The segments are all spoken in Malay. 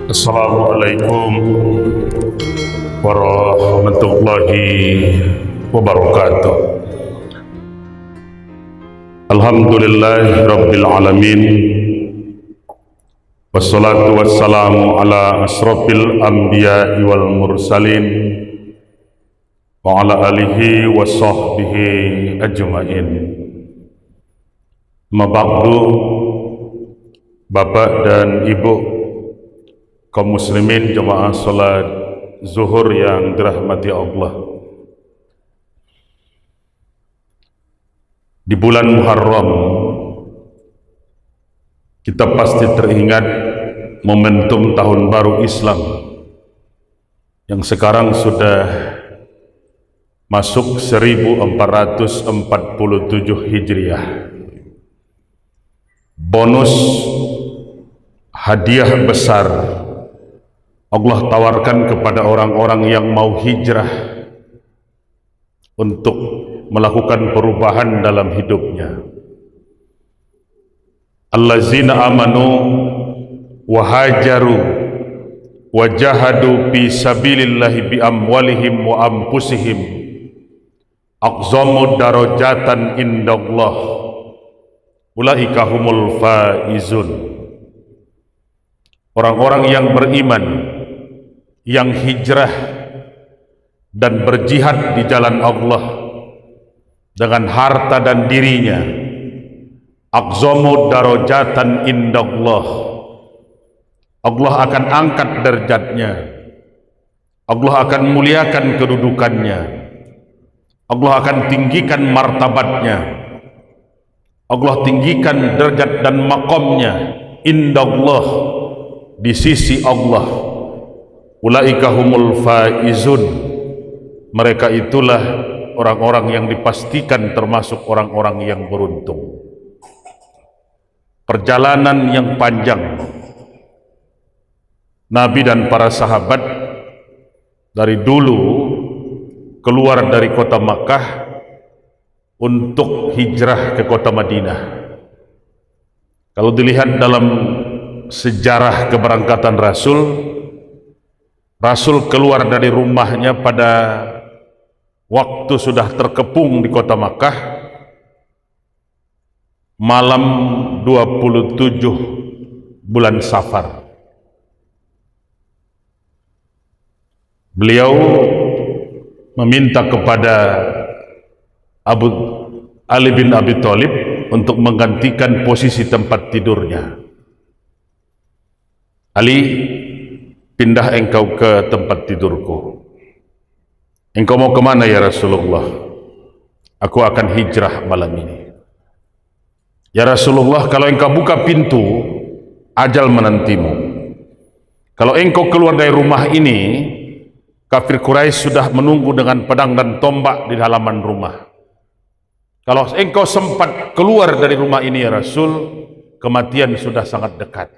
Assalamualaikum warahmatullahi wabarakatuh. Alhamdulillahi rabbil alamin. Wassalatu wassalamu ala asrofil anbiya'i wal mursalin wa ala alihi wa sahbihi ajma'in. Mabakdu, Bapak dan Ibu kaum muslimin jemaah salat zuhur yang dirahmati Allah. Di bulan Muharram kita pasti teringat momentum tahun baru Islam yang sekarang sudah masuk 1447 Hijriah. Bonus hadiah besar Allah tawarkan kepada orang-orang yang mau hijrah untuk melakukan perubahan dalam hidupnya. Allazina amanu wa hajaru wa jahadu fi sabilillahi bi amwalihim wa anfusihim aqzamu darajatan indallah ulaika humul faizun. Orang-orang yang beriman, yang hijrah dan berjihad di jalan Allah dengan harta dan dirinya, aqzamu darajatan indallah, Allah akan angkat derajatnya, Allah akan muliakan kedudukannya, Allah akan tinggikan martabatnya, Allah tinggikan derajat dan maqamnya indallah, di sisi Allah. Ulaika humul faizun, mereka itulah orang-orang yang dipastikan termasuk orang-orang yang beruntung. Perjalanan yang panjang Nabi dan para sahabat dari dulu keluar dari kota Makkah untuk hijrah ke kota Madinah. Kalau dilihat dalam sejarah keberangkatan Rasul keluar dari rumahnya pada waktu sudah terkepung di kota Makkah, malam 27 bulan Safar. Beliau meminta kepada Ali bin Abi Thalib untuk menggantikan posisi tempat tidurnya. Ali, pindah engkau ke tempat tidurku. Engkau mau kemana ya Rasulullah? Aku akan hijrah malam ini. Ya Rasulullah, kalau engkau buka pintu, ajal menantimu. Kalau engkau keluar dari rumah ini, kafir Quraisy sudah menunggu dengan pedang dan tombak di halaman rumah. Kalau engkau sempat keluar dari rumah ini ya Rasul, kematian sudah sangat dekat.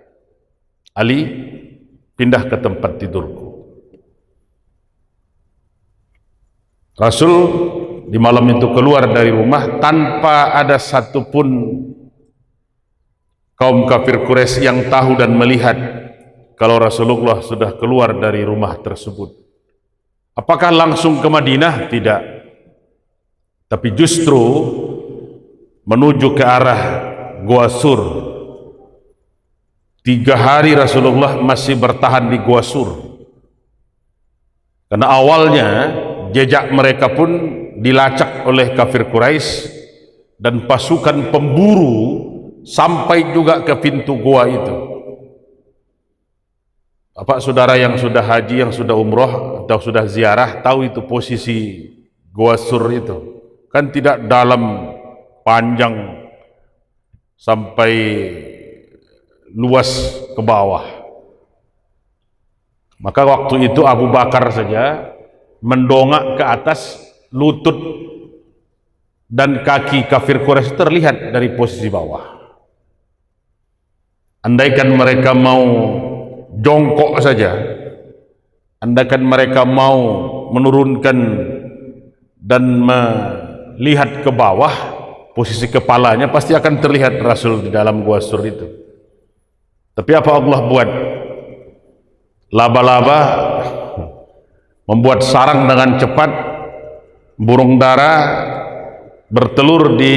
Ali, pindah ke tempat tidurku. Rasul di malam itu keluar dari rumah tanpa ada satupun kaum kafir Quraisy yang tahu dan melihat kalau Rasulullah sudah keluar dari rumah tersebut. Apakah langsung ke Madinah? Tidak. Tapi justru menuju ke arah Gua Sur. 3 hari Rasulullah masih bertahan di Gua Sur, karena awalnya jejak mereka pun dilacak oleh kafir Quraisy dan pasukan pemburu sampai juga ke pintu gua itu. Bapak saudara yang sudah haji, yang sudah umroh atau sudah ziarah tahu itu posisi Gua Sur itu kan tidak dalam, panjang sampai luas ke bawah. Maka waktu itu Abu Bakar saja mendongak ke atas, lutut dan kaki kafir Quraisy terlihat dari posisi bawah. Andaikan mereka mau jongkok saja, andaikan mereka mau menurunkan dan melihat ke bawah, posisi kepalanya pasti akan terlihat Rasul di dalam Gua Sur itu. Tapi apa Allah buat? laba-laba membuat sarang dengan cepat, burung dara bertelur di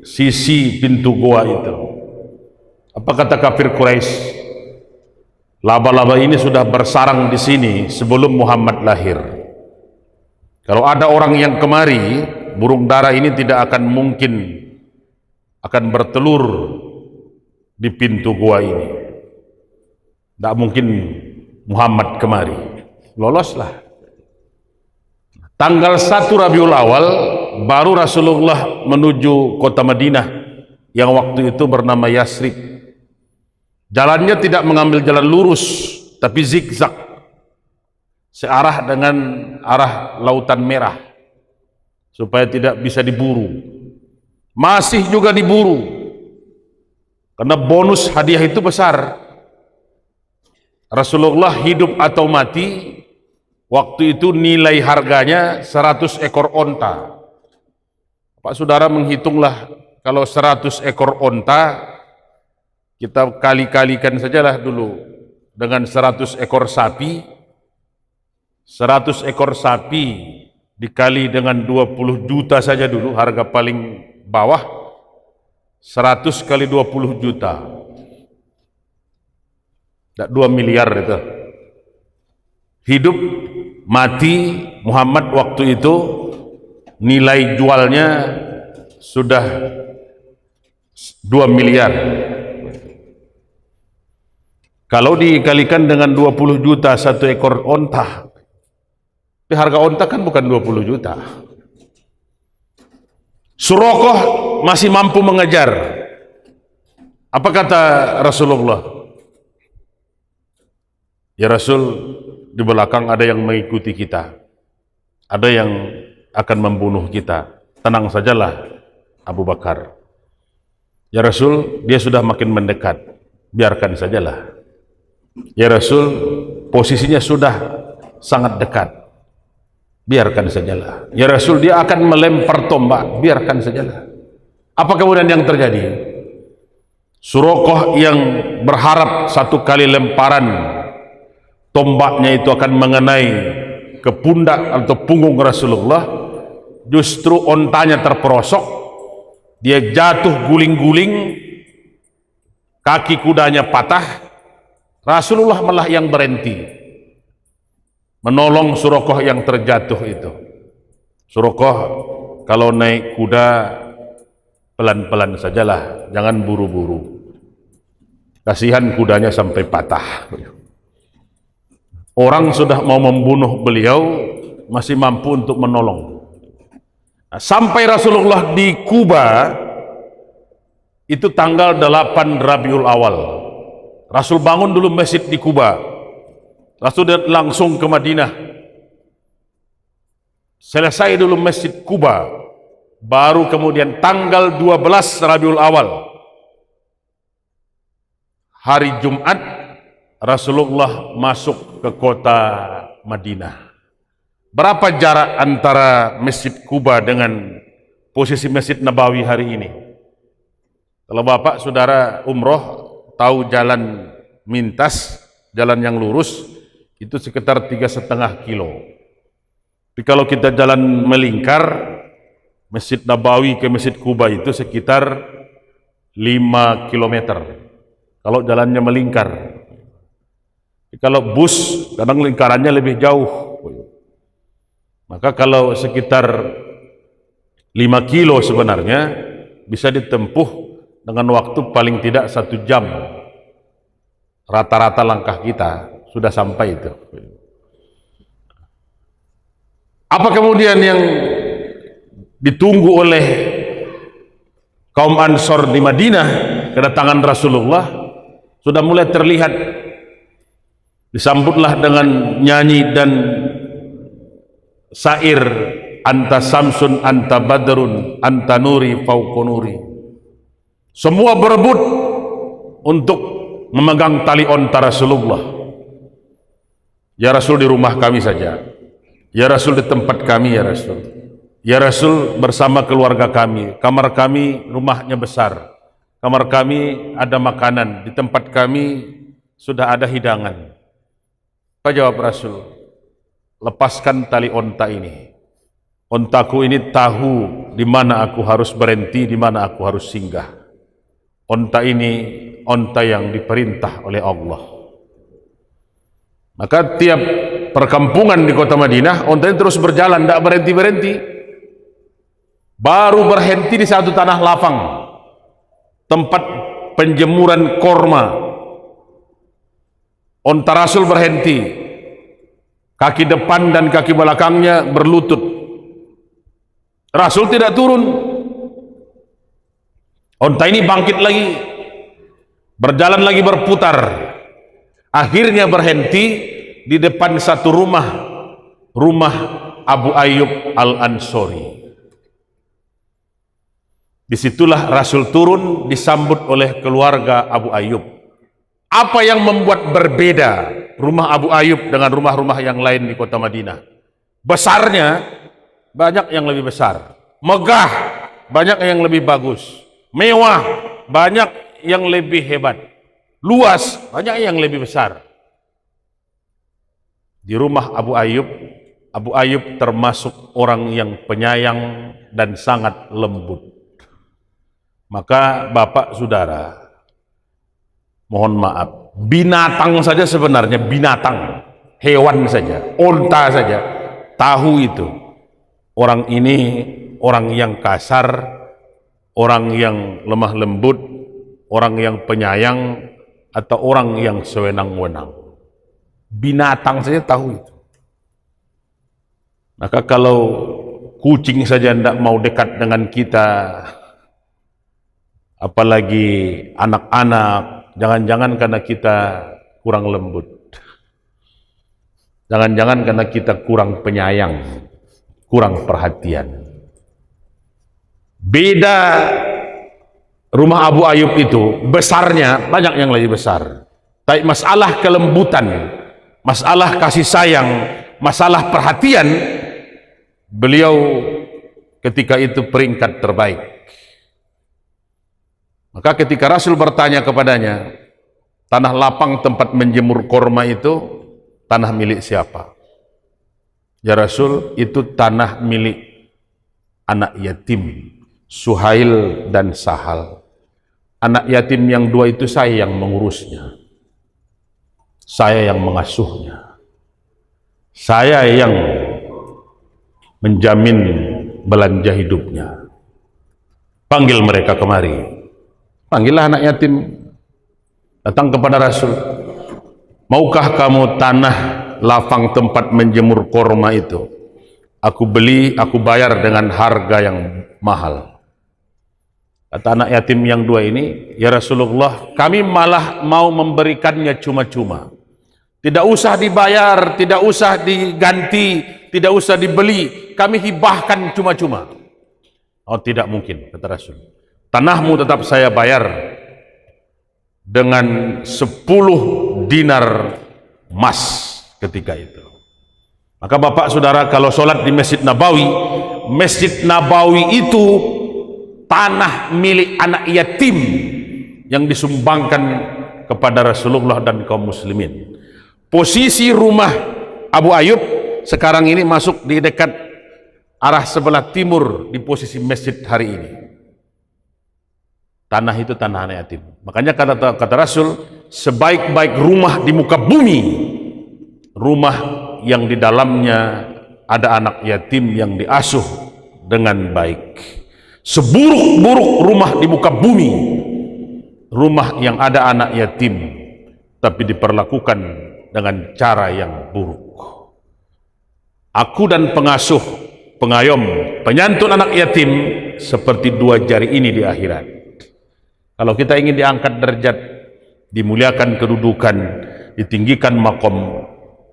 sisi pintu gua itu. Apa kata kafir Quraisy? Laba-laba ini sudah bersarang di sini sebelum Muhammad lahir. Kalau ada orang yang kemari, burung dara ini tidak akan mungkin akan bertelur di pintu gua ini. Tidak mungkin Muhammad kemari. Loloslah. Tanggal 1 Rabiul Awal baru Rasulullah menuju kota Madinah yang waktu itu bernama Yasrib. Jalannya tidak mengambil jalan lurus, tapi zigzag, searah dengan arah Lautan Merah, supaya tidak bisa diburu. Masih juga diburu, karena bonus hadiah itu besar. Rasulullah hidup atau mati, waktu itu nilai harganya 100 ekor onta. Pak Saudara menghitunglah, kalau 100 ekor onta, kita kali-kalikan sajalah dulu dengan 100 ekor sapi. 100 ekor sapi dikali dengan 20 juta saja dulu, harga paling bawah. 100 kali 20 juta. 2 miliar itu. Hidup mati Muhammad waktu itu nilai jualnya sudah 2 miliar. Kalau dikalikan dengan 20 juta satu ekor onta, tapi harga onta kan bukan 20 juta. Suraqah masih mampu mengejar. Apa kata Rasulullah? Ya Rasul, di belakang ada yang mengikuti kita, ada yang akan membunuh kita. Tenang sajalah Abu Bakar. Ya Rasul, dia sudah makin mendekat, biarkan sajalah. Ya Rasul, posisinya sudah sangat dekat, biarkan sajalah. Ya Rasul, dia akan melempar tombak, biarkan sajalah. Apa kemudian yang terjadi? Suraqah yang berharap satu kali lemparan tombaknya itu akan mengenai ke pundak atau punggung Rasulullah, justru ontanya terperosok, dia jatuh guling-guling, kaki kudanya patah. Rasulullah malah yang berhenti menolong Suraqah yang terjatuh itu. Suraqah kalau naik kuda pelan-pelan sajalah, jangan buru-buru. Kasihan kudanya sampai patah. Orang sudah mau membunuh beliau, masih mampu untuk menolong. Nah, sampai Rasulullah di Kuba, itu tanggal 8 Rabiul Awal. Rasul bangun dulu masjid di Kuba. Rasul langsung ke Madinah. Selesai dulu masjid Kuba. Baru kemudian tanggal 12 Rabiul Awal, hari Jumat, Rasulullah masuk ke kota Madinah. Berapa jarak antara Masjid Kuba dengan posisi Masjid Nabawi hari ini? Kalau Bapak Saudara umroh, tahu jalan mintas, jalan yang lurus, itu sekitar 3,5 kilo. Tapi kalau kita jalan melingkar, Masjid Nabawi ke Masjid Kuba itu sekitar 5 kilometer. Kalau jalannya melingkar. Kalau bus, kadang lingkarannya lebih jauh. Maka kalau sekitar 5 kilo sebenarnya bisa ditempuh dengan waktu paling tidak 1 jam. Rata-rata langkah kita sudah sampai itu. Apa kemudian yang ditunggu oleh kaum Ansor di Madinah? Kedatangan Rasulullah sudah mulai terlihat. Disambutlah dengan nyanyi dan syair, anta samsun, anta badrun, anta nuri fauqa nuri. Semua berebut untuk memegang tali onta Rasulullah. Ya Rasul, di rumah kami saja. Ya Rasul, di tempat kami ya Rasul. Ya Rasul, bersama keluarga kami. Kamar kami rumahnya besar. Kamar kami ada makanan. Di tempat kami sudah ada hidangan. Apa jawab Rasul? Lepaskan tali onta ini. Ontaku ini tahu di mana aku harus berhenti, di mana aku harus singgah. Onta ini onta yang diperintah oleh Allah. Maka tiap perkampungan di kota Madinah, onta ini terus berjalan, tidak berhenti-berhenti. Baru berhenti di satu tanah lapang, tempat penjemuran korma. Onta Rasul berhenti, kaki depan dan kaki belakangnya berlutut. Rasul tidak turun. Onta ini bangkit lagi, berjalan lagi, berputar. Akhirnya berhenti di depan satu rumah Abu Ayyub Al-Ansori. Disitulah Rasul turun, disambut oleh keluarga Abu Ayyub. Apa yang membuat berbeda rumah Abu Ayyub dengan rumah-rumah yang lain di kota Madinah? Besarnya, banyak yang lebih besar. Megah, banyak yang lebih bagus. Mewah, banyak yang lebih hebat. Luas, banyak yang lebih besar. Di rumah Abu Ayyub termasuk orang yang penyayang dan sangat lembut. Maka Bapak Saudara, mohon maaf, binatang saja sebenarnya, binatang, hewan saja, onta saja, tahu itu. Orang ini orang yang kasar, orang yang lemah lembut, orang yang penyayang, atau orang yang sewenang-wenang. Binatang saja tahu itu. Maka kalau kucing saja tidak mau dekat dengan kita, apalagi anak-anak, jangan-jangan karena kita kurang lembut. Jangan-jangan karena kita kurang penyayang, kurang perhatian. Beda rumah Abu Ayyub itu, besarnya banyak yang lebih besar. Tapi masalah kelembutan, masalah kasih sayang, masalah perhatian, beliau ketika itu peringkat terbaik. Maka ketika Rasul bertanya kepadanya, tanah lapang tempat menjemur korma itu tanah milik siapa? Ya Rasul, itu tanah milik anak yatim, Suhail dan Sahal. Anak yatim yang dua itu saya yang mengurusnya, saya yang mengasuhnya, saya yang menjamin belanja hidupnya. Panggil mereka kemari. Panggillah anak yatim, datang kepada Rasul. Maukah kamu tanah lapang tempat menjemur korma itu? Aku beli, aku bayar dengan harga yang mahal. Kata anak yatim yang dua ini, ya Rasulullah, kami malah mau memberikannya cuma-cuma. Tidak usah dibayar, tidak usah diganti, tidak usah dibeli, kami hibahkan cuma-cuma. Oh, tidak mungkin, kata Rasul. Tanahmu tetap saya bayar dengan 10 dinar emas ketika itu. Maka Bapak Saudara, kalau sholat di Masjid Nabawi itu tanah milik anak yatim yang disumbangkan kepada Rasulullah dan kaum muslimin. Posisi rumah Abu Ayyub sekarang ini masuk di dekat arah sebelah timur di posisi masjid hari ini. Tanah itu tanah anak yatim. Makanya kata Rasul, sebaik-baik rumah di muka bumi, rumah yang di dalamnya ada anak yatim yang diasuh dengan baik. Seburuk-buruk rumah di muka bumi, rumah yang ada anak yatim tapi diperlakukan dengan cara yang buruk. Aku dan pengasuh, pengayom, penyantun anak yatim seperti dua jari ini di akhirat. Kalau kita ingin diangkat derajat, dimuliakan kedudukan, ditinggikan makom,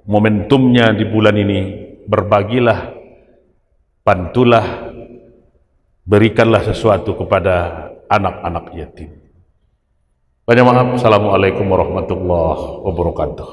momentumnya di bulan ini, berbagilah, bantulah, berikanlah sesuatu kepada anak-anak yatim. Banyak maaf. Assalamualaikum warahmatullahi wabarakatuh.